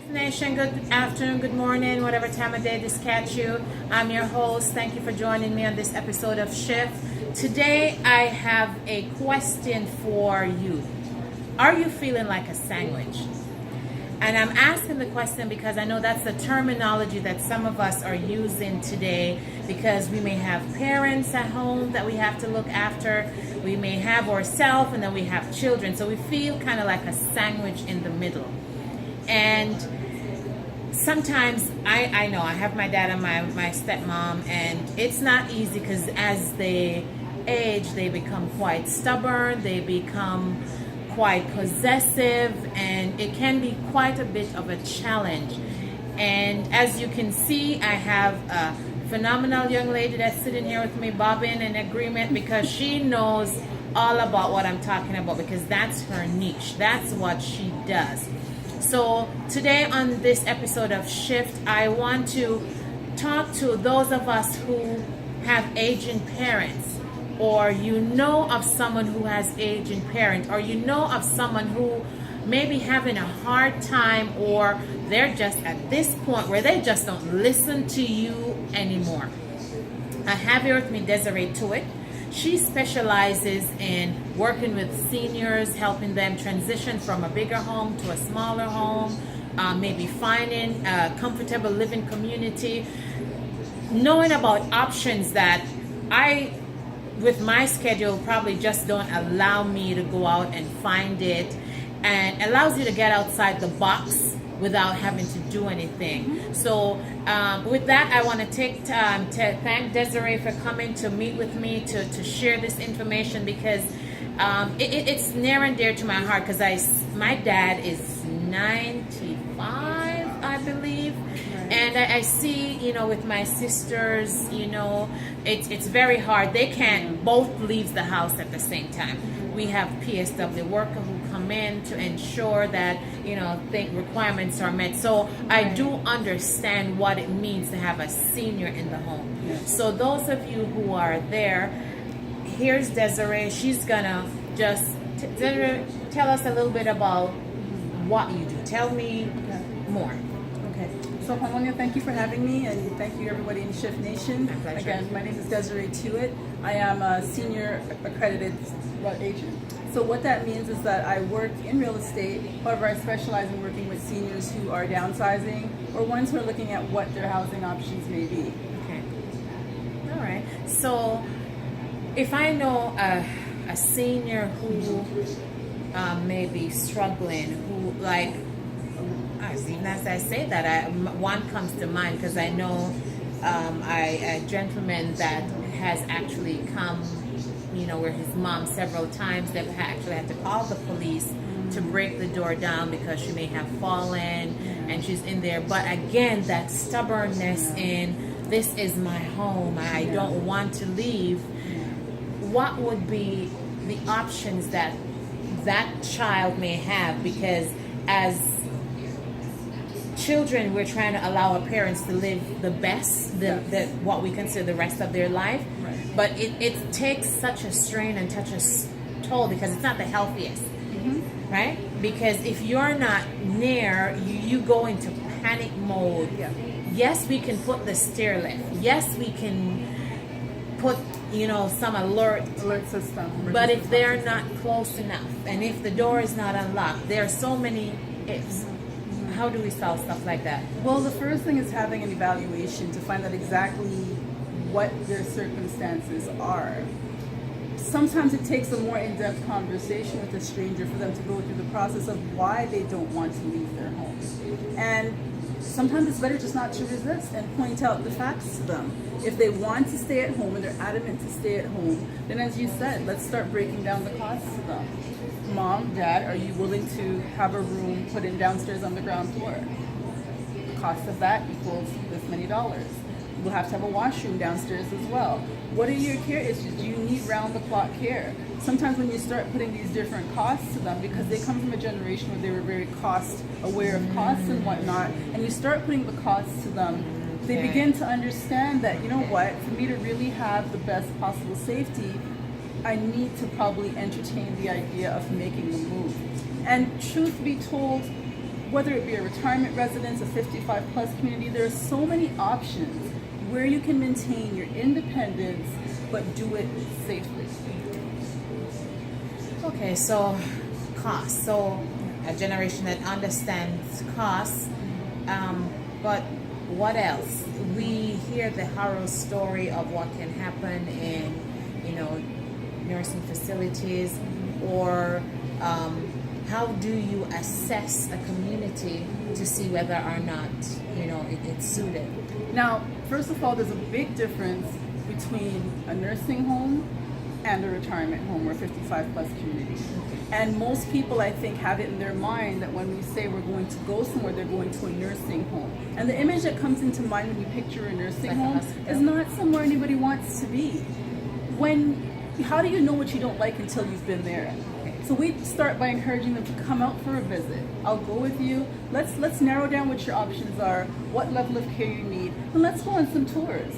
Nation, good afternoon, good morning, whatever time of day this catch you. I'm your host. Thank you for joining me on this episode of Shift. Today I have a question for you. Are you feeling like a sandwich? And I'm asking the question because I know that's the terminology that some of us are using today, because we may have parents at home that we have to look after. We may have ourselves, and then we have children. So we feel kind of like a sandwich in the middle. And sometimes I know I have my dad and my stepmom, and it's not easy because as they age, they become quite stubborn, they become quite possessive, and it can be quite a bit of a challenge. And as you can see, I have a phenomenal young lady that's sitting here with me, bobbing in agreement, because she knows all about what I'm talking about, because that's her niche, that's what she does. So today on this episode of Shift, I want to talk to those of us who have aging parents, or you know of someone who has aging parent, or you know of someone who may be having a hard time, or they're just at this point where they just don't listen to you anymore. I have here with me Desiree Tuitt. She specializes in working with seniors, helping them transition from a bigger home to a smaller home, maybe finding a comfortable living community, knowing about options that I, with my schedule, probably just don't allow me to go out and find it, and allows you to get outside the box without having to do anything. So with that, I want to take time to thank Desiree for coming to meet with me to share this information, because it's near and dear to my heart, because my dad is 95, I believe. And I see, with my sisters, it's very hard. They can't both leave the house at the same time. We have PSW workers who come in to ensure that, requirements are met. So I do understand what it means to have a senior in the home. Yes. So those of you who are there, here's Desiree. She's gonna just tell us a little bit about what you do. Tell me more. So Paulina, thank you for having me, and thank you everybody in Shift Nation. My pleasure. Again, my name is Desiree Tuitt. I am a senior accredited agent. So what that means is that I work in real estate. However, I specialize in working with seniors who are downsizing, or ones who are looking at what their housing options may be. Okay. All right. So if I know a senior who may be struggling, who even as I say that, one comes to mind, because I know a gentleman that has actually come, where his mom several times, they've actually had to call the police to break the door down because she may have fallen and she's in there. But again, that stubbornness in, this is my home, I don't want to leave. What would be the options that child may have? Because as children, we're trying to allow our parents to live the best, what we consider the rest of their life. Right. But it takes such a strain and such a toll, because it's not the healthiest, right? Because if you're not near, you go into panic mode. Yeah. Yes, we can put the stair lift. Yes, we can put, some alert system. But if they're not close enough, and if the door is not unlocked, there are so many ifs. How do we solve stuff like that? Well, the first thing is having an evaluation to find out exactly what their circumstances are. Sometimes it takes a more in-depth conversation with a stranger for them to go through the process of why they don't want to leave their home. And sometimes it's better just not to resist and point out the facts to them. If they want to stay at home and they're adamant to stay at home, then as you said, let's start breaking down the costs to them. Mom, Dad, are you willing to have a room put in downstairs on the ground floor? The cost of that equals this many dollars. We'll have to have a washroom downstairs as well. What are your care issues? Do you need round-the-clock care? Sometimes when you start putting these different costs to them, because they come from a generation where they were very cost-aware of costs and whatnot, and you start putting the costs to them, they begin to understand that, for me to really have the best possible safety, I need to probably entertain the idea of making the move. And truth be told, whether it be a retirement residence, a 55 plus community, there are so many options where you can maintain your independence but do it safely. Okay, so cost. So a generation that understands costs, but what else? We hear the horror story of what can happen in, nursing facilities, or how do you assess a community to see whether or not, it's suited? Now, first of all, there's a big difference between a nursing home and a retirement home or 55 plus community. And most people, I think, have it in their mind that when we say we're going to go somewhere, they're going to a nursing home. And the image that comes into mind when you picture a nursing home is not somewhere anybody wants to be. How do you know what you don't like until you've been there? So we start by encouraging them to come out for a visit. I'll go with you. Let's narrow down what your options are, what level of care you need, and let's go on some tours.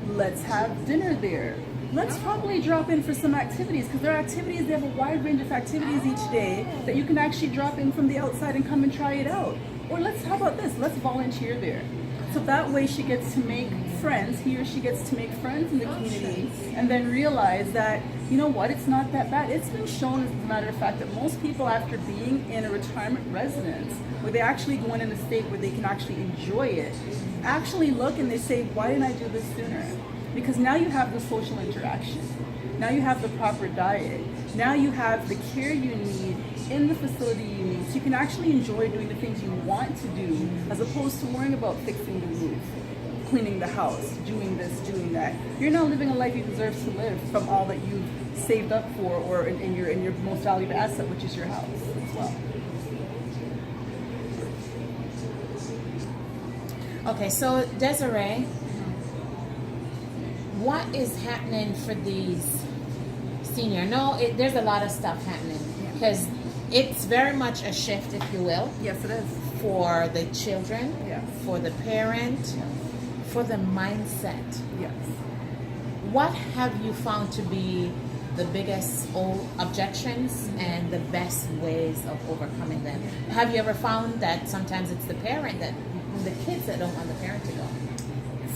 Let's have dinner there. Let's probably drop in for some activities, because there are activities, they have a wide range of activities each day that you can actually drop in from the outside and come and try it out. Or how about this? Let's volunteer there. So that way she gets to make friends, he or she gets to make friends in the community, and then realize that, it's not that bad. It's been shown, as a matter of fact, that most people, after being in a retirement residence, where they actually go in a state where they can actually enjoy it, actually look and they say, why didn't I do this sooner? Because now you have the social interaction. Now you have the proper diet. Now you have the care you need in the facility you need. So you can actually enjoy doing the things you want to do, as opposed to worrying about fixing the roof, cleaning the house, doing this, doing that. You're now living a life you deserve to live from all that you've saved up for, or in your most valuable asset, which is your house as well. Okay, so Desiree, what is happening for these senior? There's a lot of stuff happening, because it's very much a shift, if you will. Yes, it is. For the children, Yes. for the parent, Yes. for the mindset. Yes. What have you found to be the biggest objections and the best ways of overcoming them? Have you ever found that sometimes it's the kids that don't want the parent to go?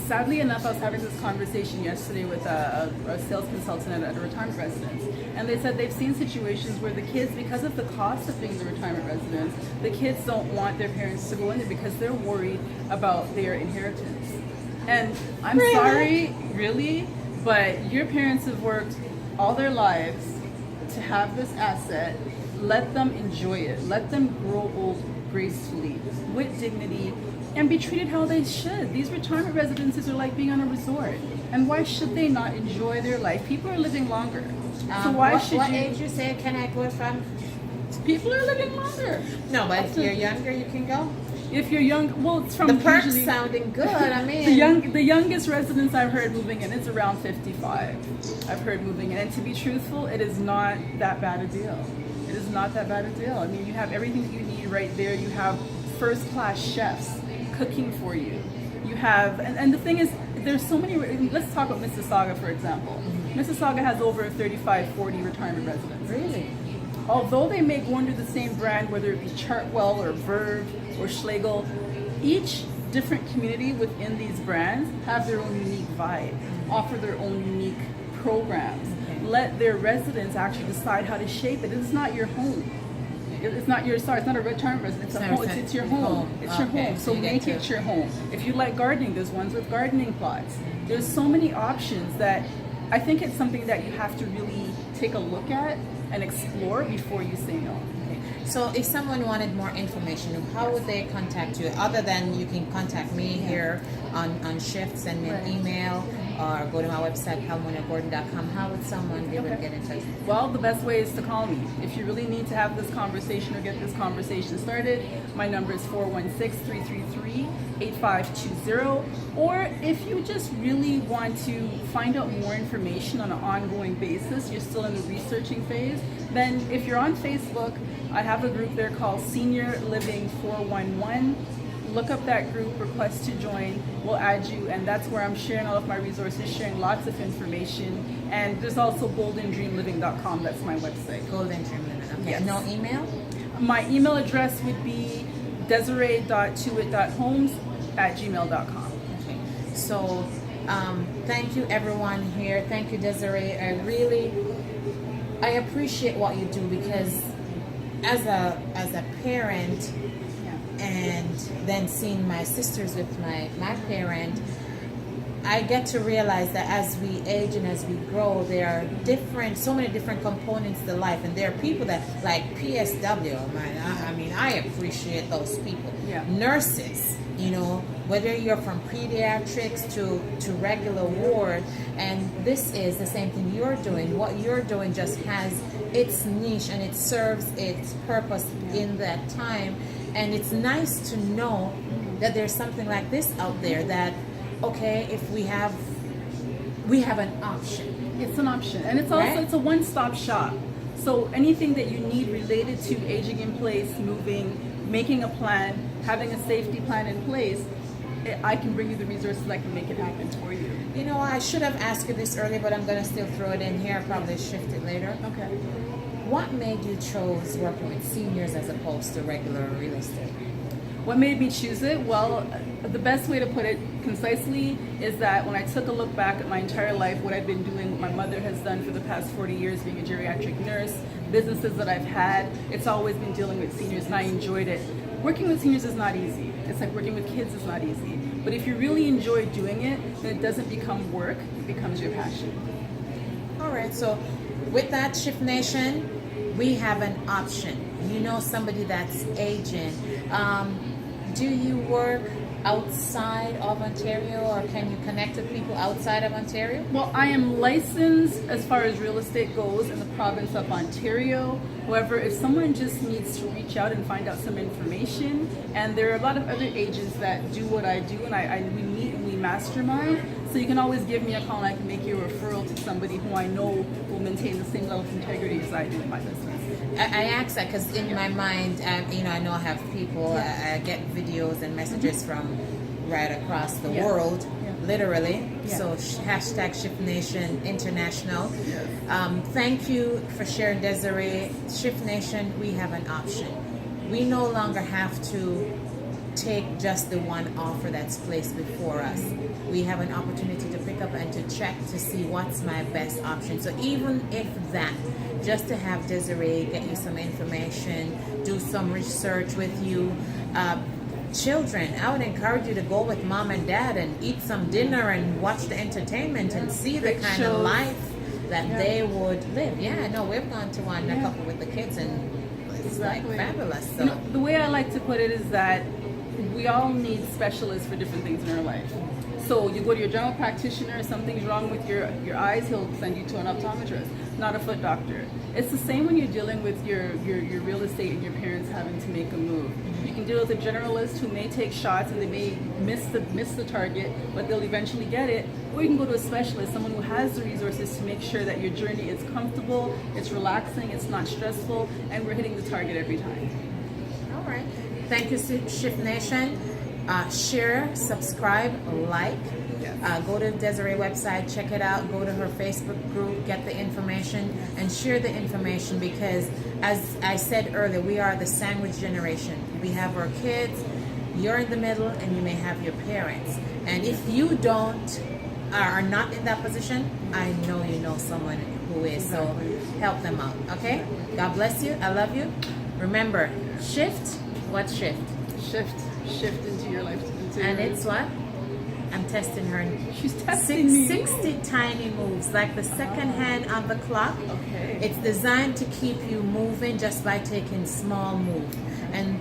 Sadly enough, I was having this conversation yesterday with a sales consultant at a retirement residence, and they said they've seen situations where the kids, because of the cost of being in the retirement residence, the kids don't want their parents to go in there because they're worried about their inheritance. And I'm sorry, really, but your parents have worked all their lives to have this asset. Let them enjoy it. Let them grow old gracefully, with dignity, and be treated how they should. These retirement residences are like being on a resort. And why should they not enjoy their life? People are living longer. So why should what you? age you say can I go from? People are living longer. No, but if you're younger, you can go. If you're young, well, it's from The perks usually, sounding good. I mean, the youngest residents I've heard moving in is around 55. I've heard moving in, and to be truthful, it is not that bad a deal. It is not that bad a deal. I mean, you have everything that you need right there. You have first-class chefs cooking for you. You have, and the thing is, there's so many. Let's talk about Mississauga, for example. Mississauga has over 35, 40 retirement residents. really? Although they may go under the same brand, whether it be Chartwell or Verve or Schlegel, each different community within these brands have their own unique vibe, offer their own unique programs. Let their residents actually decide how to shape it. It's not your home. It's not your, sorry, it's not a retirement residence. It's a home. It's your home. It's your home. So make it your home. If you like gardening, there's ones with gardening plots. There's so many options that I think it's something that you have to really take a look at and explore before you say no. So if someone wanted more information, how would they contact you? Other than you can contact me here on S.H.I.F.T, send me an email, or go to my website, palmoniagordon.com. How would someone be able to get in touch with you? Well, the best way is to call me. If you really need to have this conversation or get this conversation started, my number is 416-333-8520. Or if you just really want to find out more information on an ongoing basis, you're still in the researching phase, then if you're on Facebook, I have a group there called Senior Living 411. Look up that group, request to join, we'll add you, and that's where I'm sharing all of my resources, sharing lots of information. And there's also goldendreamliving.com, that's my website. Golden Dream Living. Okay. Yes. No email? My email address would be Desiree.Tuitt.homes@gmail.com. Okay. So, thank you everyone here. Thank you, Desiree. I appreciate what you do, because as a parent, and then seeing my sisters with my parent, I get to realize that as we age and as we grow, there are so many different components to life, and there are people that like PSW. I appreciate those people. Yeah. Nurses, whether you're from pediatrics to regular ward, and this is the same thing you're doing. What you're doing just has its niche and it serves its purpose in that time, and it's nice to know that there's something like this out there that, okay, if we have an option. It's an option, and it's also it's a one-stop shop. So anything that you need related to aging in place, moving, making a plan, having a safety plan in place, I can bring you the resources that can make it happen for you. I should have asked you this earlier, but I'm going to still throw it in here. I'll probably shift it later. Okay. What made you choose working with seniors as opposed to regular real estate? What made me choose it? Well, the best way to put it concisely is that when I took a look back at my entire life, what I've been doing, what my mother has done for the past 40 years, being a geriatric nurse, businesses that I've had, it's always been dealing with seniors, and I enjoyed it. Working with seniors is not easy. It's like working with kids is not easy. But if you really enjoy doing it, then it doesn't become work, it becomes your passion. All right, so with that, S.H.I.F.T Nation, we have an option. Somebody that's aging. Do you work outside of Ontario, or can you connect with people outside of Ontario? Well, I am licensed as far as real estate goes in the province of Ontario. However, if someone just needs to reach out and find out some information, and there are a lot of other agents that do what I do, and we meet and we mastermind, so you can always give me a call and I can make you a referral to somebody who I know will maintain the same level of integrity as I do in my business. I ask that because in my mind, I know I have people, I get videos and messages from right across the world, literally. So hashtag S.H.I.F.T Nation International. Thank you for sharing, Desiree. S.H.I.F.T Nation, we have an option. We no longer have to take just the one offer that's placed before us. We have an opportunity to pick up and to check to see what's my best option. So even if that, just to have Desiree get you some information, do some research with you. Children, I would encourage you to go with mom and dad and eat some dinner and watch the entertainment and see the kind of life that they would live. We've gone to one a couple with the kids, and it's like fabulous. So the way I like to put it is that we all need specialists for different things in our life. So you go to your general practitioner, something's wrong with your eyes, he'll send you to an optometrist, not a foot doctor. It's the same when you're dealing with your real estate and your parents having to make a move. You can deal with a generalist who may take shots and they may miss the target, but they'll eventually get it. Or you can go to a specialist, someone who has the resources to make sure that your journey is comfortable, it's relaxing, it's not stressful, and we're hitting the target every time. all right. Thank you, S.H.I.F.T Nation. Share, subscribe, like. Go to Desiree website, check it out. Go to her Facebook group, get the information, and share the information, because as I said earlier, we are the sandwich generation. We have our kids, you're in the middle, and you may have your parents. And if you are not in that position, I know you know someone who is. So help them out, okay? God bless you. I love you. Remember, shift. What shift? Shift into your life. And it's what? I'm testing her. She's testing me. 60 tiny moves, like the second hand on the clock. Okay. It's designed to keep you moving just by taking small moves. And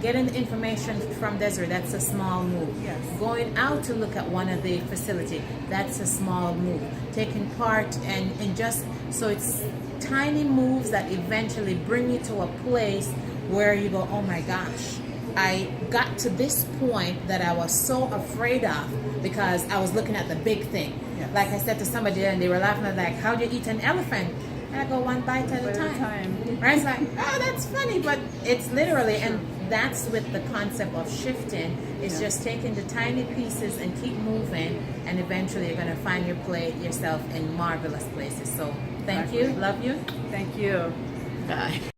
getting information from Desiree, that's a small move. Yes. Going out to look at one of the facility, that's a small move. Taking part and just, so it's tiny moves that eventually bring you to a place where you go, oh my gosh, I got to this point that I was so afraid of because I was looking at the big thing. Yes. Like I said to somebody and they were laughing at like, how do you eat an elephant? And I go one bite at a time. Right? It's like, oh, that's funny, but it's literally, and that's with the concept of shifting. It's just taking the tiny pieces and keep moving, and eventually you're going to find yourself in marvelous places. So thank you. Love you. Thank you. Bye.